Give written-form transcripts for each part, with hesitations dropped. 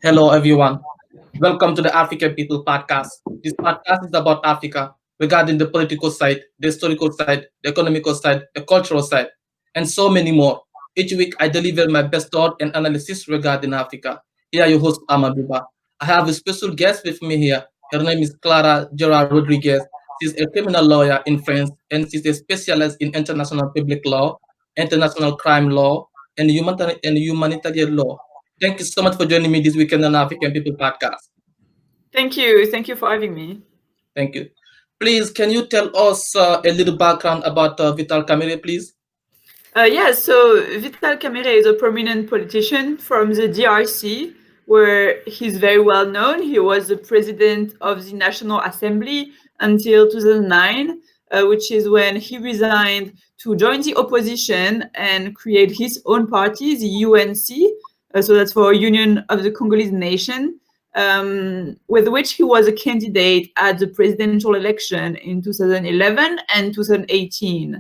Hello, everyone. Welcome to the African People Podcast. This podcast is about Africa regarding the political side, the historical side, the economical side, the cultural side, and so many more. Each week, I deliver my best thought and analysis regarding Africa. Here, your host, Amabiba. I have a special guest with me here. Her name is Clara Gerard Rodriguez. She's a criminal lawyer in France, and she's a specialist in international public law, international crime law, and humanitarian law. Thank you so much for joining me this weekend on African People Podcast. Thank you. Thank you for having me. Thank you. Please, can you tell us a little background about Vital Kamerhe, please? So Vital Kamerhe is a prominent politician from the DRC, where he's very well known. He was the president of the National Assembly until 2009, which is when he resigned to join the opposition and create his own party, the UNC. So that's for Union of the Congolese Nation, with which he was a candidate at the presidential election in 2011 and 2018.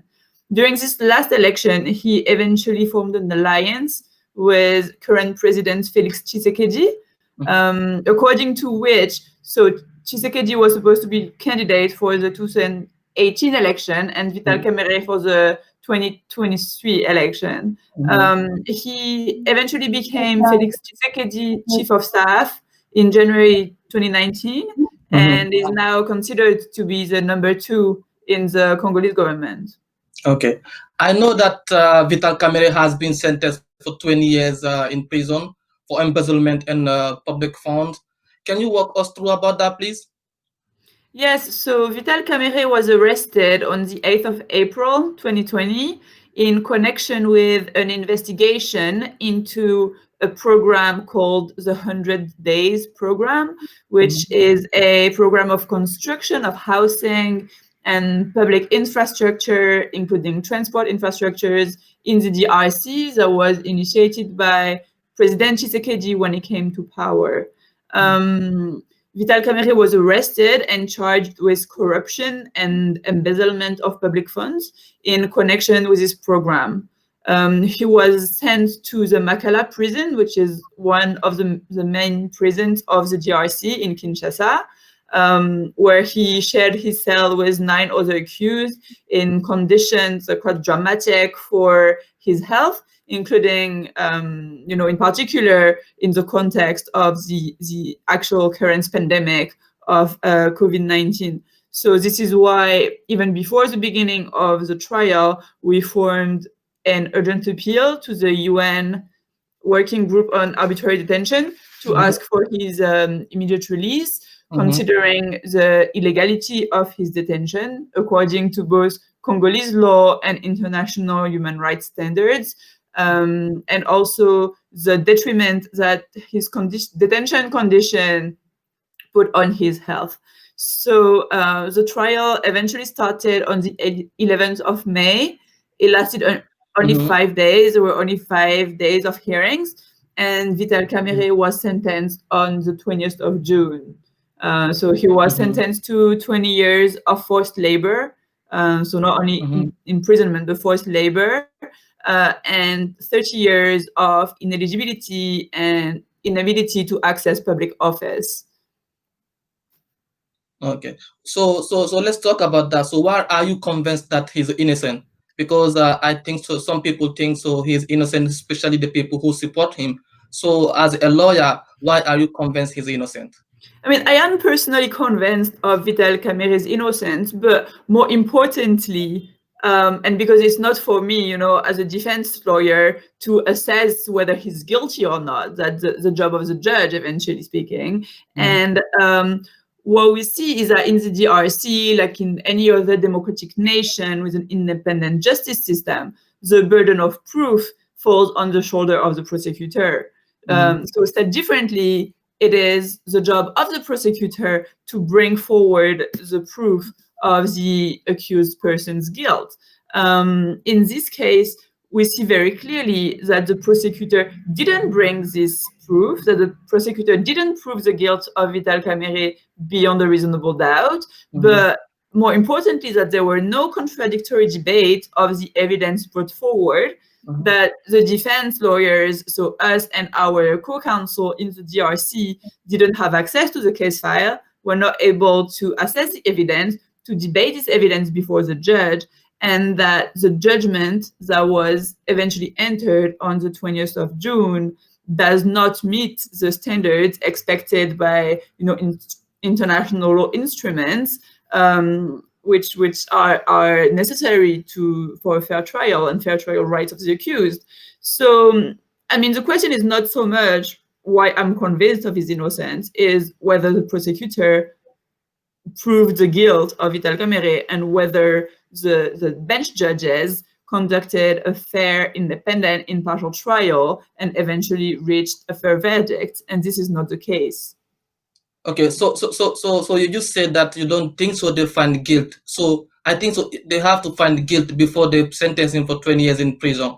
During this last election, he eventually formed an alliance with current President Felix Tshisekedi, according to which, so Tshisekedi was supposed to be candidate for the 2018 election and Vital Kamerhe for the 2023 election. He eventually became Felix Tshisekedi chief of staff in January 2019 and is now considered to be the number 2 in the Congolese government. Okay. I know that Vital Kamerhe has been sentenced for 20 years in prison for embezzlement and public funds. Can you walk us through about that, please? Yes, so Vital Kamerhe was arrested on the 8th of April 2020 in connection with an investigation into a program called the 100 Days Program, which is a program of construction of housing and public infrastructure, including transport infrastructures in the DRC that was initiated by President Tshisekedi when he came to power. Vital Kamerhe was arrested and charged with corruption and embezzlement of public funds in connection with this program. He was sent to the Makala prison, which is one of the main prisons of the DRC in Kinshasa, where he shared his cell with 9 other accused in conditions that were quite dramatic for his health, including, in particular, in the context of the actual current pandemic of COVID-19. So this is why, even before the beginning of the trial, we formed an urgent appeal to the UN Working Group on Arbitrary Detention to ask for his immediate release, considering the illegality of his detention, according to both Congolese law and international human rights standards, and also the detriment that his detention condition put on his health. So the trial eventually started on the 11th of May. It lasted only 5 days. There were only 5 days of hearings, and Vital Kamerhe was sentenced on the 20th of June. So he was sentenced to 20 years of forced labor. So not only imprisonment, but forced labor, and 30 years of ineligibility and inability to access public office. Okay. So let's talk about that. So why are you convinced that he's innocent? Because I think so. Some people think so he's innocent, especially the people who support him. So as a lawyer, why are you convinced he's innocent? I mean, I am personally convinced of Vital Kamerhe's innocence, but more importantly, and because it's not for me, as a defense lawyer, to assess whether he's guilty or not. That's the job of the judge, eventually speaking. And what we see is that in the DRC, like in any other democratic nation with an independent justice system, the burden of proof falls on the shoulder of the prosecutor. So said differently, it is the job of the prosecutor to bring forward the proof of the accused person's guilt. In this case, we see very clearly that the prosecutor didn't bring this proof, that the prosecutor didn't prove the guilt of Vital Kamerhe beyond a reasonable doubt, but more importantly, that there were no contradictory debate of the evidence brought forward, that the defense lawyers, so us and our co-counsel in the DRC, didn't have access to the case file, were not able to assess the evidence, to debate this evidence before the judge, and that the judgment that was eventually entered on the 20th of June does not meet the standards expected by, international law instruments, which are necessary for a fair trial and fair trial rights of the accused. So, the question is not so much why I'm convinced of his innocence, is whether the prosecutor proved the guilt of Vital Kamerhe and whether the bench judges conducted a fair, independent, impartial trial and eventually reached a fair verdict. And this is not the case. Okay, so you just said that you don't think so they find guilt. So I think so they have to find guilt before they sentence him for 20 years in prison.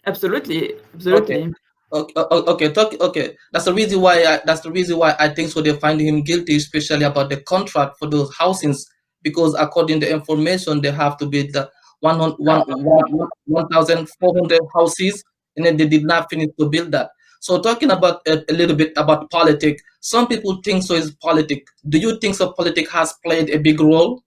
Absolutely. Okay. Okay. That's the reason why I think so they find him guilty, especially about the contract for those housings, because according to the information they have to build the 1,400 houses, and then they did not finish to build that. So talking about a little bit about politics, some people think so is politics. Do you think so politics has played a big role?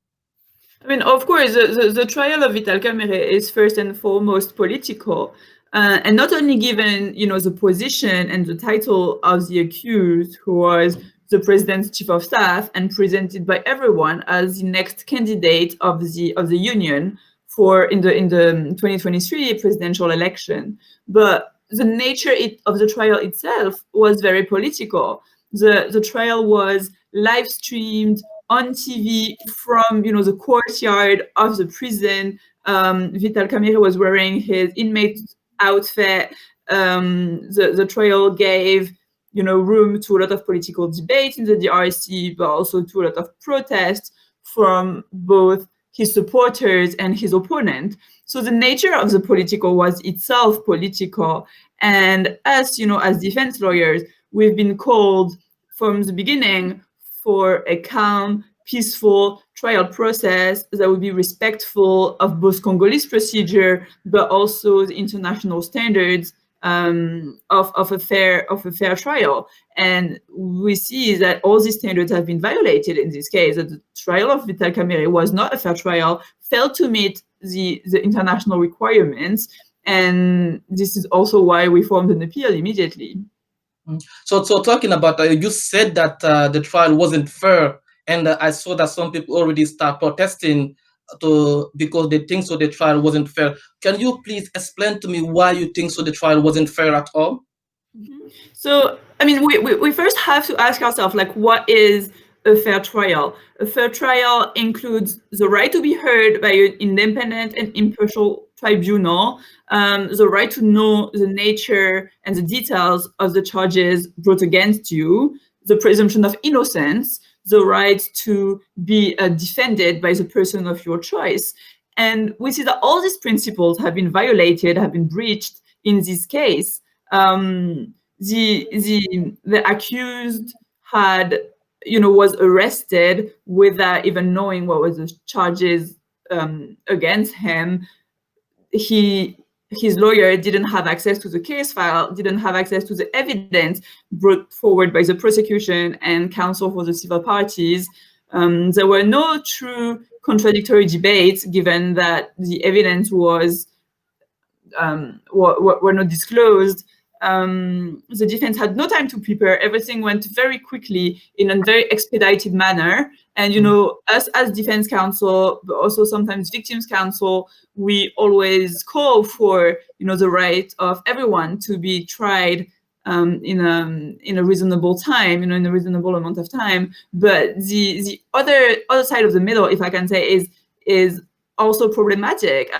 Of course, the trial of Vital Kamerhe is first and foremost political. And not only given, the position and the title of the accused, who was the president's chief of staff and presented by everyone as the next candidate of the union in the 2023 presidential election, but the nature of the trial itself was very political. The trial was live streamed on TV from the courtyard of the prison. Vital Kamerhe was wearing his inmate outfit. The trial gave room to a lot of political debate in the DRC, but also to a lot of protest from both his supporters and his opponent. So the nature of the political was itself political. And us, as defense lawyers, we've been called from the beginning for a calm, peaceful trial process that would be respectful of both Congolese procedure, but also the international standards of a fair trial. And we see that all these standards have been violated in this case. That the trial of Vital Kamerhe was not a fair trial, failed to meet the international requirements, and this is also why we formed an appeal immediately. So talking about, you said that the trial wasn't fair, and I saw that some people already start protesting because they think so the trial wasn't fair. Can you please explain to me why you think so the trial wasn't fair at all? So, we first have to ask ourselves, what is a fair trial? A fair trial includes the right to be heard by an independent and impartial tribunal, the right to know the nature and the details of the charges brought against you, the presumption of innocence, the right to be defended by the person of your choice. And we see that all these principles have been violated, have been breached in this case. The accused was arrested without even knowing what was the charges against him. His lawyer didn't have access to the case file, didn't have access to the evidence brought forward by the prosecution and counsel for the civil parties. There were no true contradictory debates, given that the evidence were not disclosed. The defense had no time to prepare. Everything went very quickly in a very expedited manner. And, us as defense counsel, but also sometimes victims counsel, we always call for, the right of everyone to be tried in a reasonable time, in a reasonable amount of time. But the other side of the middle, if I can say, is also problematic.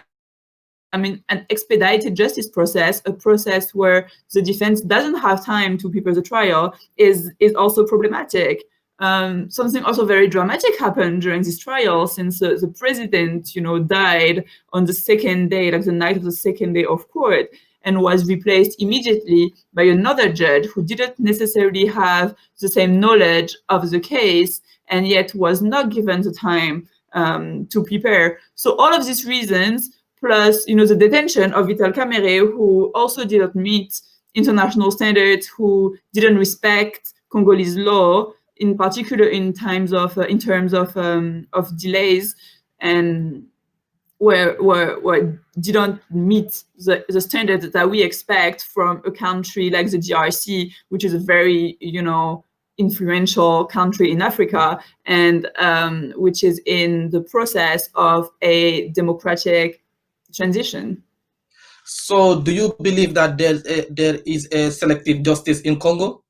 An expedited justice process, a process where the defense doesn't have time to prepare the trial, is also problematic. Something also very dramatic happened during this trial, since the president, died on the second day, the night of the second day of court, and was replaced immediately by another judge who didn't necessarily have the same knowledge of the case, and yet was not given the time to prepare. So all of these reasons plus, the detention of Vital Kamerhe, who also didn't meet international standards, who didn't respect Congolese law, in particular in terms of delays, and where didn't meet the standards that we expect from a country like the DRC, which is a very influential country in Africa, and which is in the process of a democratic transition. So, do you believe that there is a selective justice in Congo?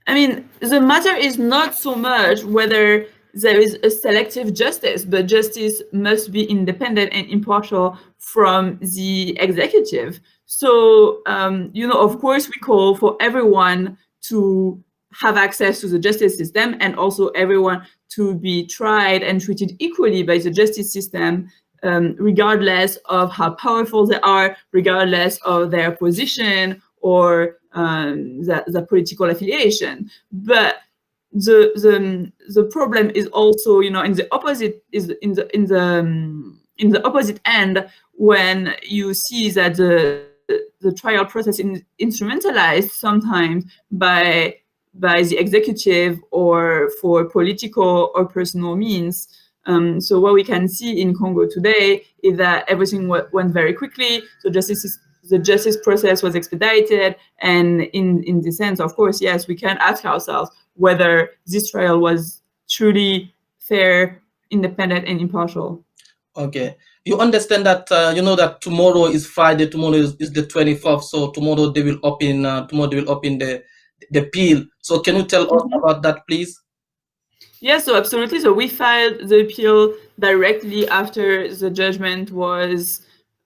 I mean, the matter is not so much whether there is a selective justice, but justice must be independent and impartial from the executive. So, of course, we call for everyone to have access to the justice system, and also everyone to be tried and treated equally by the justice system, regardless of how powerful they are, regardless of their position or the political affiliation. But the problem is also, in the opposite, is in the opposite end, when you see that the trial process is instrumentalized sometimes by the executive or for political or personal means. So what we can see in Congo today is that everything went very quickly. So the justice process was expedited, and in this sense, of course, yes, we can ask ourselves whether this trial was truly fair, independent, and impartial. Okay, you understand that that tomorrow is Friday. Tomorrow is the 24th. So tomorrow they will open. The appeal. So can you tell us about that, please? Yes, so absolutely. So we filed the appeal directly after the judgment was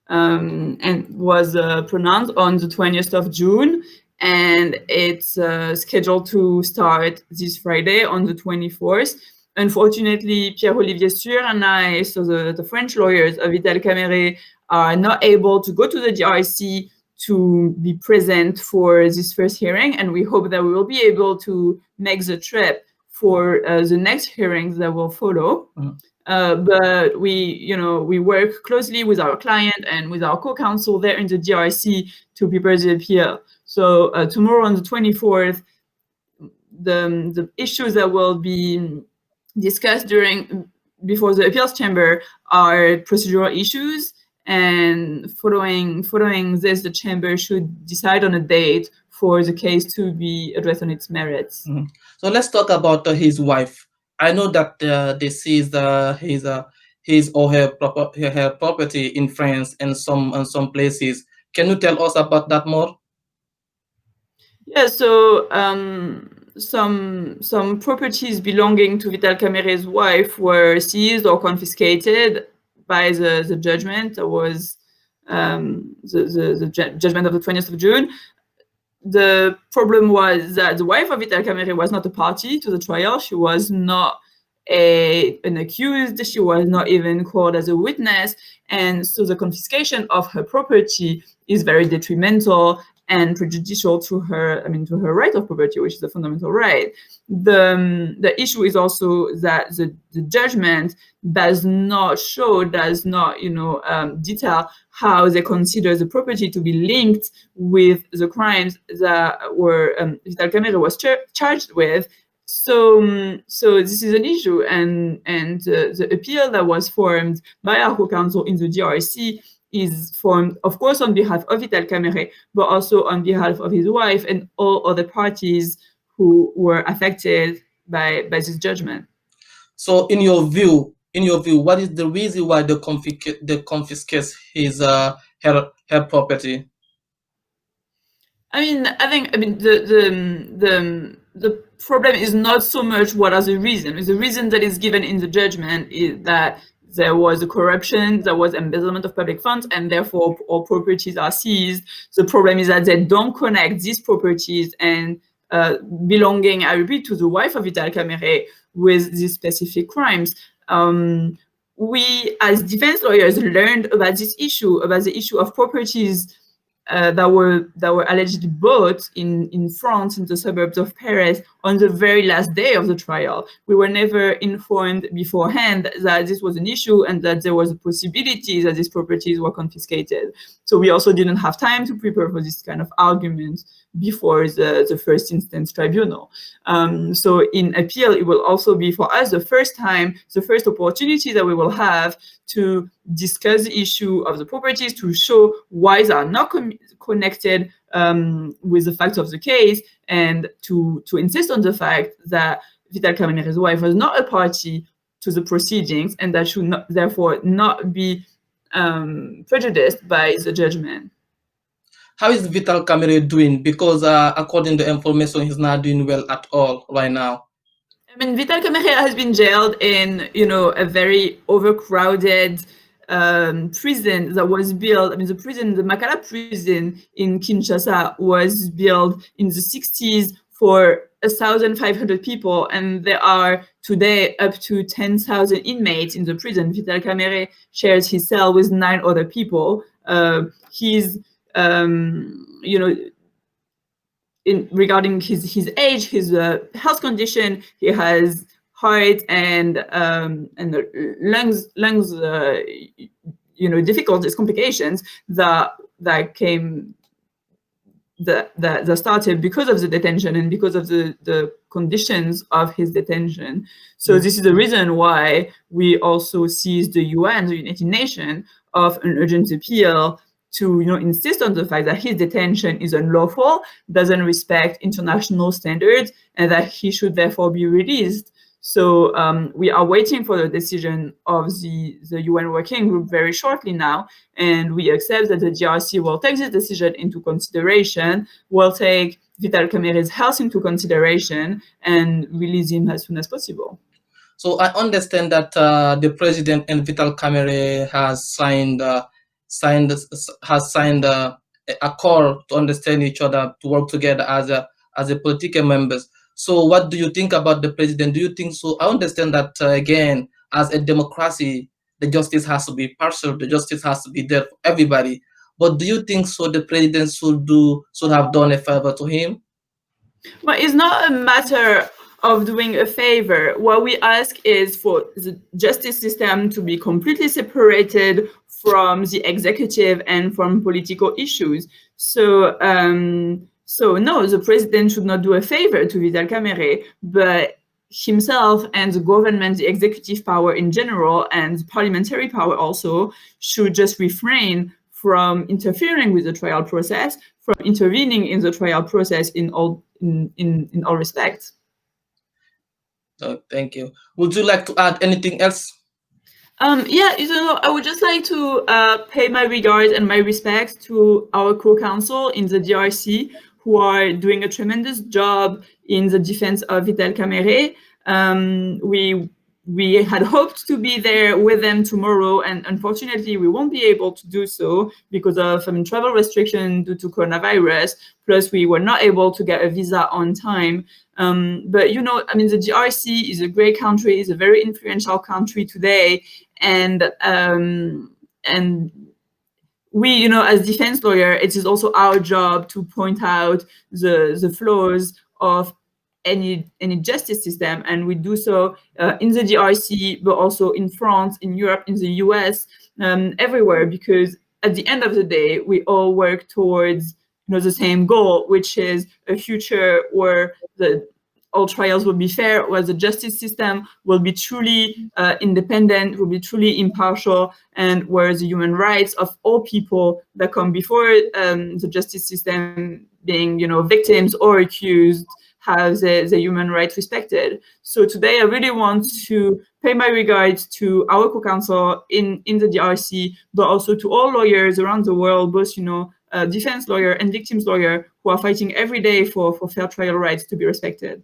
pronounced on the 20th of June, and it's scheduled to start this Friday on the 24th. Unfortunately, Pierre-Olivier Sur and I, so the French lawyers of Vital Kamerhe, are not able to go to the DRC to be present for this first hearing, and we hope that we will be able to make the trip for the next hearings that will follow. But we work closely with our client and with our co-counsel there in the DRC to prepare the appeal. So tomorrow on the 24th, the issues that will be discussed before the appeals chamber are procedural issues, and following this, the chamber should decide on a date for the case to be addressed on its merits. So let's talk about his wife. I know that they seized his or her property in France and some places. Can you tell us about that more? Yeah, so some properties belonging to Vital Kamerhe's wife were seized or confiscated by the judgment that was the judgment of the 20th of June. The problem was that the wife of Vital Kamerhe was not a party to the trial. She was not an accused. She was not even called as a witness. And so the confiscation of her property is very detrimental and prejudicial to her right of property, which is a fundamental right. The issue is also that the judgment does not detail how they consider the property to be linked with the crimes that were Vital Kamerhe was charged with. So this is an issue, and the appeal that was formed by our co-counsel in the DRC is formed, of course, on behalf of Vital Kamerhe, but also on behalf of his wife and all other parties who were affected by this judgment. So, in your view, what is the reason why they confiscate his her property? I think the problem is not so much what are the reasons. The reason that is given in the judgment is that there was a corruption, there was embezzlement of public funds, and therefore all properties are seized. The problem is that they don't connect these properties and belonging, I repeat, to the wife of Vital Kamerhe with these specific crimes. We, as defense lawyers, learned about this issue, about the issue of properties that were allegedly bought in France, in the suburbs of Paris, on the very last day of the trial. We were never informed beforehand that this was an issue and that there was a possibility that these properties were confiscated. So we also didn't have time to prepare for this kind of argument before the first instance tribunal. So in appeal, it will also be for us the first opportunity that we will have to discuss the issue of the properties, to show why they are not connected with the facts of the case, and to insist on the fact that Vital Kamerhe's wife was not a party to the proceedings and that should not, therefore not be prejudiced by the judgment. How is Vital Kamerhe doing? Because according to information, he's not doing well at all right now. I mean, Vital Kamerhe has been jailed in, a very overcrowded prison that was built. I mean, the Makala prison in Kinshasa was built in the 60s for 1,500 people, and there are today up to 10,000 inmates in the prison. Vital Kamerhe shares his cell with 9 other people. He's, regarding his age, his health condition, he has heart and lungs difficulties, complications that started because of the detention and because of the conditions of his detention. So this is the reason why we also seized the United Nations, of an urgent appeal to insist on the fact that his detention is unlawful, doesn't respect international standards, and that he should therefore be released. So we are waiting for the decision of the UN Working Group very shortly now, and we accept that the DRC will take this decision into consideration, will take Vital Kamerhe's health into consideration, and release him as soon as possible. So I understand that the president and Vital Kamerhe has signed a call to understand each other, to work together as a political members. So what do you think about the president? Do you think so? I understand that again, as a democracy, the justice has to be partial, the justice has to be there for everybody. But do you think so the president should have done a favor to him? Well, it's not a matter of doing a favor. What we ask is for the justice system to be completely separated from the executive and from political issues. So no, the president should not do a favor to Vital Kamerhe, but himself and the government, the executive power in general, and parliamentary power also, should just refrain from interfering with the trial process, from intervening in the trial process in all respects. Thank you. Would you like to add anything else? Yeah, I would just like to pay my regards and my respects to our co-counsel in the DRC, who are doing a tremendous job in the defense of Vital Kamerhe. We had hoped to be there with them tomorrow, and unfortunately we won't be able to do so because of travel restriction due to coronavirus. Plus, we were not able to get a visa on time. But the DRC is a great country, is a very influential country today, and we, as defense lawyer, it is also our job to point out the flaws of any justice system, and we do so in the DRC, but also in France, in Europe, in the US, everywhere, because at the end of the day, we all work towards the same goal, which is a future where all trials will be fair, where the justice system will be truly independent, will be truly impartial, and where the human rights of all people that come before the justice system, being victims or accused, have the human rights respected. So today I really want to pay my regards to our co-counsel in the DRC, but also to all lawyers around the world, both defense lawyer and victims lawyer, who are fighting every day for fair trial rights to be respected.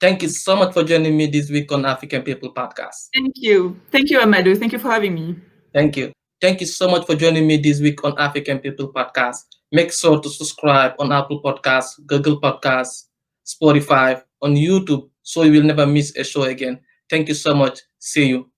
Thank you so much for joining me this week on African People Podcast. Thank you, Amadou. Thank you for having me. Thank you. Thank you so much for joining me this week on African People Podcast. Make sure to subscribe on Apple Podcasts, Google Podcasts, Spotify, on YouTube, so you will never miss a show again. Thank you so much. See you.